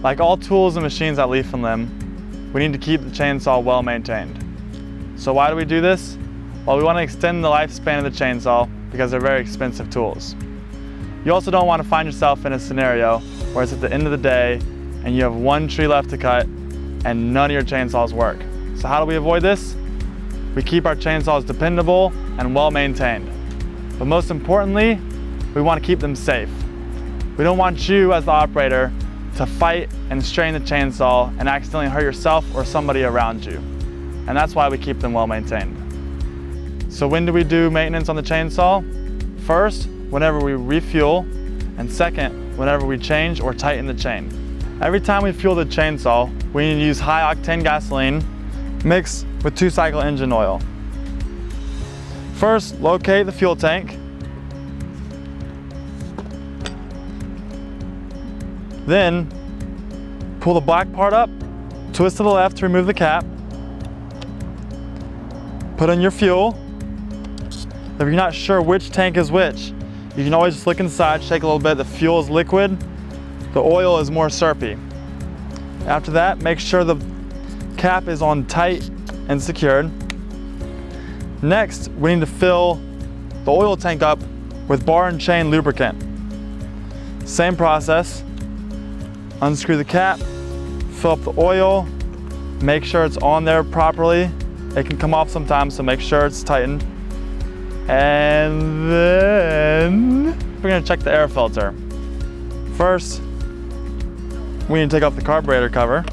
Like all tools and machines at Leaf & Limb, we need to keep the chainsaw well maintained. So why do we do this? Well, we want to extend the lifespan of the chainsaw because they're very expensive tools. You also don't want to find yourself in a scenario where it's at the end of the day and you have one tree left to cut and none of your chainsaws work. So how do we avoid this? We keep our chainsaws dependable and well maintained. But most importantly, we want to keep them safe. We don't want you as the operator to fight and strain the chainsaw and accidentally hurt yourself or somebody around you. And that's why we keep them well maintained. So when do we do maintenance on the chainsaw? First, whenever we refuel, and second, whenever we change or tighten the chain. Every time we fuel the chainsaw, we need to use high octane gasoline mixed with 2-cycle engine oil. First, locate the fuel tank. Then, pull the black part up, twist to the left to remove the cap. Put in your fuel. If you're not sure which tank is which, you can always just look inside, shake a little bit. The fuel is liquid, the oil is more syrupy. After that, make sure the cap is on tight and secured. Next, we need to fill the oil tank up with bar and chain lubricant. Same process. Unscrew the cap, fill up the oil, make sure it's on there properly. It can come off sometimes, so make sure it's tightened. And then we're gonna check the air filter. First, we need to take off the carburetor cover.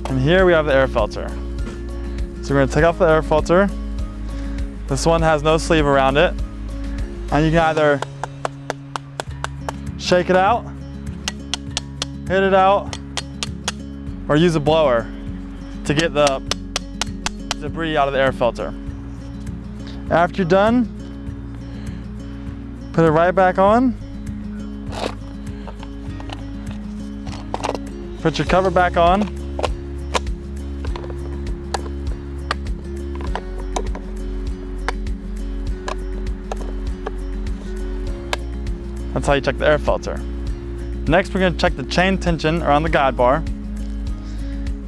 And here we have the air filter. So we're gonna take off the air filter. This one has no sleeve around it. And you can either shake it out, hit it out, or use a blower to get the debris out of the air filter. After you're done, put it right back on. Put your cover back on. That's how you check the air filter. Next, we're going to check the chain tension around the guide bar.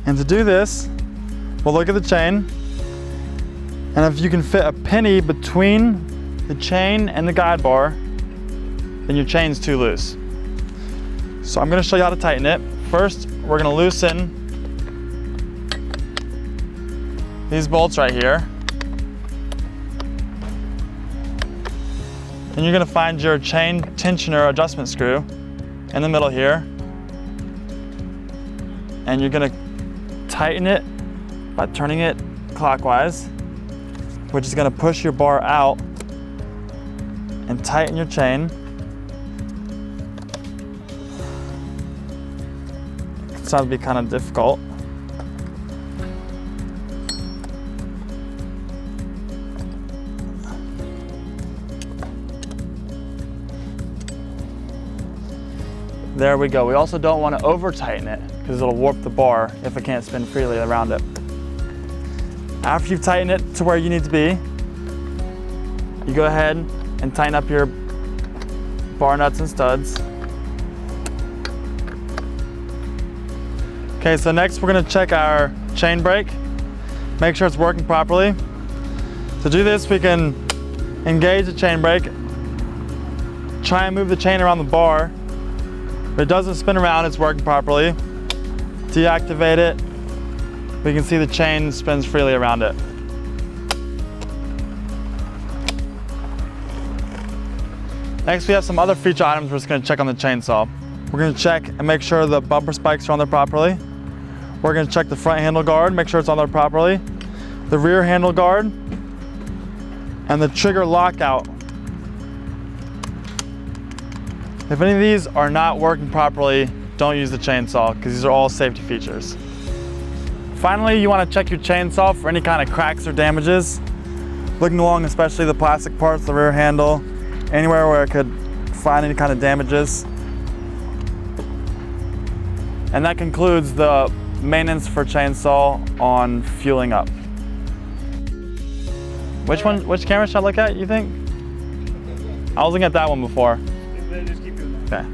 And to do this, we'll look at the chain. And if you can fit a penny between the chain and the guide bar, then your chain's too loose. So I'm going to show you how to tighten it. First, we're going to loosen these bolts right here. And you're gonna find your chain tensioner adjustment screw in the middle here. And you're gonna tighten it by turning it clockwise, which is gonna push your bar out and tighten your chain. It sounds to be kind of difficult. There we go. We also don't want to over tighten it because it'll warp the bar if it can't spin freely around it. After you've tightened it to where you need to be, you go ahead and tighten up your bar nuts and studs. Okay, so next we're going to check our chain brake, make sure it's working properly. To do this, we can engage the chain brake, try and move the chain around the bar. If it doesn't spin around, it's working properly. Deactivate it. We can see the chain spins freely around it. Next, we have some other feature items we're just going to check on the chainsaw. We're going to check and make sure the bumper spikes are on there properly. We're going to check the front handle guard, make sure it's on there properly. The rear handle guard, and the trigger lockout. If any of these are not working properly, don't use the chainsaw because these are all safety features. Finally, you want to check your chainsaw for any kind of cracks or damages. Looking along especially the plastic parts, the rear handle, anywhere where it could find any kind of damages. And that concludes the maintenance for chainsaw on fueling up. Which camera should I look at, you think? I was looking at that one before. Just keep doing that. Okay.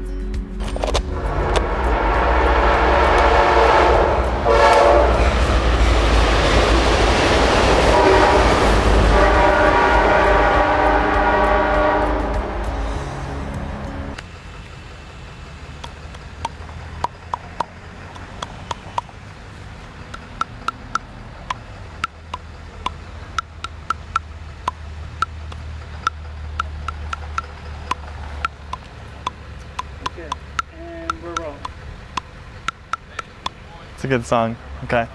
Okay, and we're rolling. It's a good song. Okay.